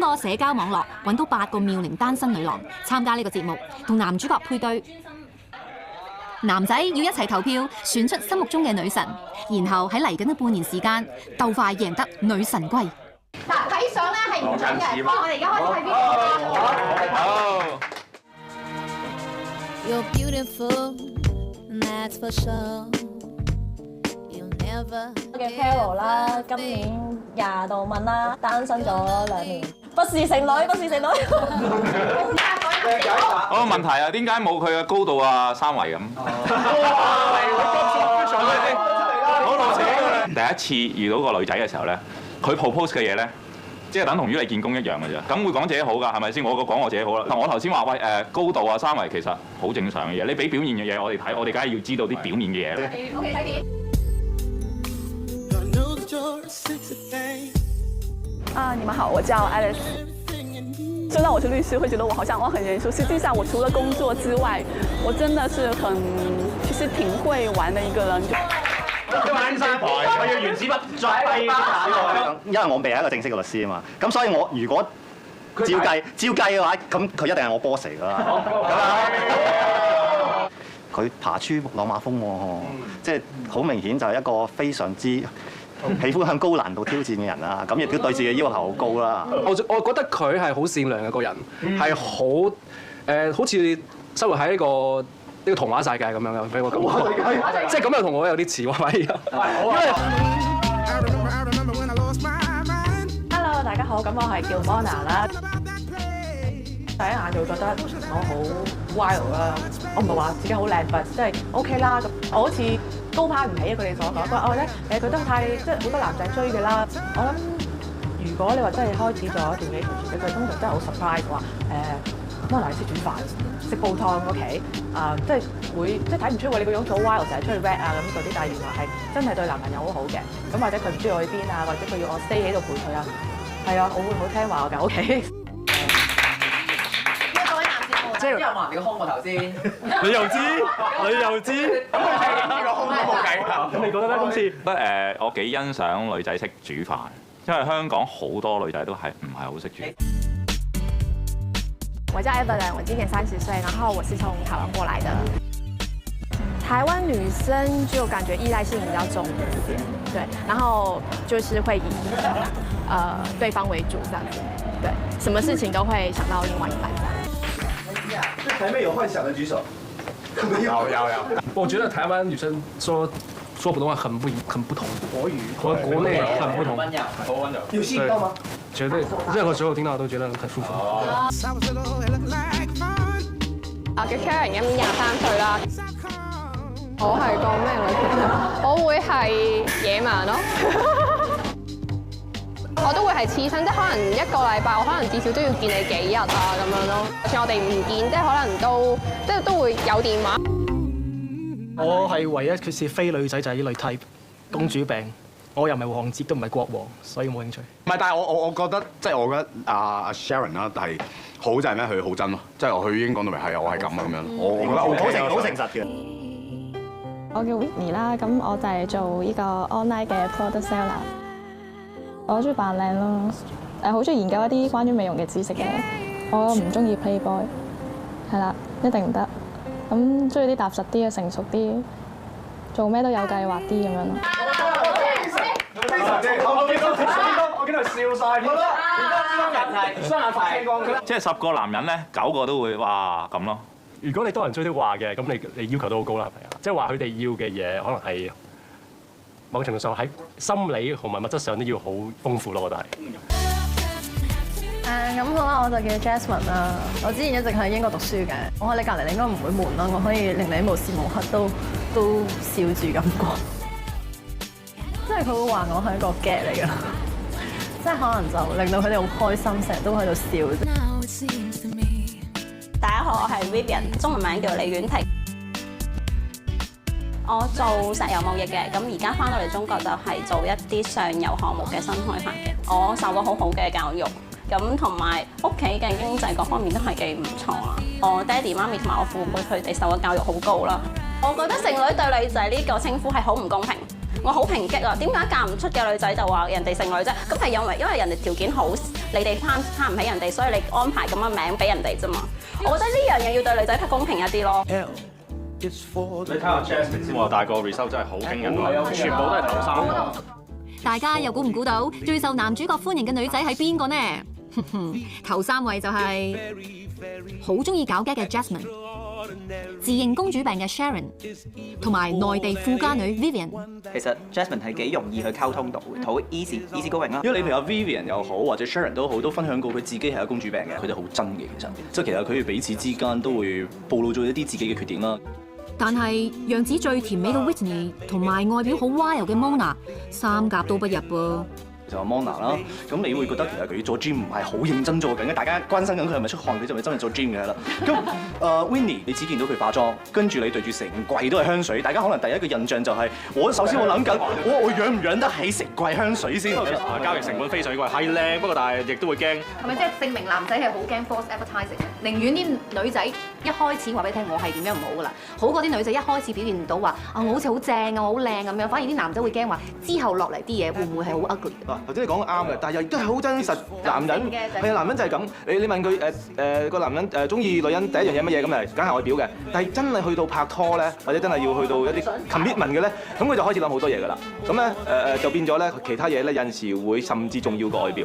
過社交網絡揾到8個妙齡單身女郎參加呢個節目，同男主角配對。男仔要一齊投票選出心目中嘅女神，然後喺嚟緊嘅半年時間鬥快贏得女神歸。嗱，睇相咧係唔準嘅，我哋而家開始睇邊個？ You're beautiful, that's for sure. 我嘅 Carol 啦，今年20度蚊啦，單身咗2年，不是剩女，不是剩女。我個問題啊，點解冇佢嘅高度啊3圍咁？第一次遇到個女仔嘅時候咧，佢 propose 嘅嘢咧，即係等同於你見工一樣嘅啫。咁會講自己好㗎，係咪先？我講我自己好啦。我頭先話喂高度啊3圍其實好正常嘅嘢，你俾表面嘅嘢我哋睇，我哋梗係要知道啲表面嘅嘢啦。OK， 睇片。你們好，我叫 Alice。雖然我是律師，會覺得我好像我很嚴肅。實際上，我除了工作之外，我真的是其實挺會玩的一個人。翻山台，我要原子筆再揮打。因為我未係一個正式嘅律師啊嘛，咁所以我如果照計嘅話，咁佢一定係我 boss 嚟㗎啦。佢爬出朗馬峰喎，即係好明顯就係一個非常之喜歡向高難度挑戰嘅人啦。咁亦都對自己要求好高啦。我覺得佢係好善良嘅個人，係好似生活喺呢個童話世界咁樣嘅俾我感覺，即係咁又同我有啲似喎，反而。Hello， 大家好，咁我係叫 Mona 啦。第一眼就會覺得我好 wild 啦，我唔係話自己好靚，但即係 OK 啦。咁我好似高攀唔起佢哋所講，佢話我咧佢都太即係好多男仔追嘅啦。我諗如果你話真係開始咗一段幾條線，佢通常真係好 surprise 話Mona 你識煮飯，識煲湯 OK， 即係會即係睇唔出喎你個樣好 wild， 成日出去 rap 啊咁嗰啲，但係原來係真係對男朋友好好嘅。咁或者佢唔中意我去邊啊，或者佢要我 stay 喺度陪佢啊，係啊，我會好聽話㗎 OK。即係有冇人哋個胸個頭先？你又知？咁佢睇呢個胸都冇計㗎。咁你覺得咧？今次我幾欣賞女仔識煮飯，因為香港好多女仔都係唔係好識煮。我叫 Evelyn， 我今年30歲，然後我是從台灣過來的。台灣女生就感覺依賴性比較重一點，對，然後就是會以對方為主這樣子，對，什麼事情都會想到另外一半這樣。台妹有幻想的舉手。有。我覺得台灣女生說普通話很不同，國語和國內很不同。溫柔，好溫柔。有吸引到嗎？絕對，任何時候聽到都覺得很舒服。我叫 Karen， 今年23歲啦。我係個咩女朋友？我會係野蠻咯。我都會係刺身，即係可能1個禮拜，我可能至少都要見你幾日啊咁樣咯。就算我哋唔見，即係可能都會有電話。我係唯一佢是非女仔就係呢類 type， 公主病。我又唔係王子，都唔係國王，所以冇興趣。唔係，但係我覺得即係我覺得阿 Sharon 啦，係好就係咩？佢好真咯，即係佢已經講到明係我係咁啊咁樣。我覺得 OK，好誠實嘅。我叫 Whitney 啦，咁我就係做呢個 online 嘅 product seller。我中意扮靚咯，好中意研究一啲關於美容嘅知識嘅。我唔中意 playboy， 係啦，一定唔得。咁中意啲踏實啲嘅、成熟啲，做咩都有計劃啲咁樣咯。我見到笑晒，雙眼發青光。即係10個男人咧，9個都會哇咁咯。如果你多人追的話嘅，咁你要求都好高啦，係咪啊？即係話佢哋要嘅嘢，可能係某程度上喺心理同埋物質上都要好豐富咯，我覺得係。咁好啦，我就叫 Jasmine 啦。我之前一直喺英國讀書嘅，我喺你隔離，你應該唔會悶啦。我可以令你無時無刻都笑住咁過。即係佢會話我係一個 get 嚟㗎，即係可能就令到佢哋好開心，成日都喺度笑。大家好，我係 Vivian， 中文名叫李婉婷。我做石油貿易嘅，咁而家翻到嚟中國就係做一啲上游項目嘅新開發嘅。我受過好好嘅教育，咁同埋屋企嘅經濟各方面都係幾唔錯啊。我爹哋媽咪同埋我父母佢哋受嘅教育好高啦。我覺得剩女對女仔呢個稱呼係好唔公平。我好抨擊啊！點解嫁唔出嘅女仔就話人哋剩女啫？咁係因為人哋條件好，你哋攀唔起人哋，所以你安排咁嘅名俾人哋啫嘛。我覺得呢樣嘢要對女仔公平一啲咯。你睇下 Jasmine 先喎，但係個 result 真係好驚人喎，全部都係頭3個。大家又估唔估到最受男主角歡迎嘅女仔係邊個呢？頭3位就係好中意搞 gag 嘅 Jasmine， 自認公主病嘅 Sharon， 同埋內地富家女 Vivian。其實 Jasmine 係幾容易去溝通到嘅，好 easy going 啦。因為你譬如話 Vivian 又好，或者 Sharon 都好，都分享過佢自己係有公主病嘅，佢哋好真嘅其實，即係其實佢哋彼此之間都會暴露咗一啲自己嘅缺點啦。但係樣子最甜美嘅 Whitney 同埋外表好 wild 嘅 Mona， 3甲都不入喎。就 Mona 啦，咁你會覺得其實佢做 gym 唔係好認真做緊嘅，大家關心緊佢係咪出汗，佢就咪真係做 gym 嘅啦。咁Winnie 你只見到佢化妝，跟住你對住成櫃都係香水，大家可能第一個印象就係、首先我諗緊，我養唔養得起成櫃香水先？交易成本非常貴，係靚，不過但係亦都會驚。係咪即係證明男仔係好驚 false advertising 嘅？寧願啲女仔一開始話俾你聽我係點樣唔好噶啦，好過啲女仔一開始表現唔到話我好似好正啊，我好靚咁樣，反而啲男仔會驚話之後落嚟啲嘢會唔會係好 ugly？頭先你講得啱嘅，但係又亦都係好真實。男人係啊，男人就係咁。你問佢個男人中意女人第一樣嘢乜嘢咁嚟，梗係外表嘅。但係真係去到拍拖咧，或者真係要去到一啲 commitment 嘅咧，咁佢就開始諗好多嘢㗎啦。咁咧就變咗咧，其他嘢咧有陣時會甚至重要過外表。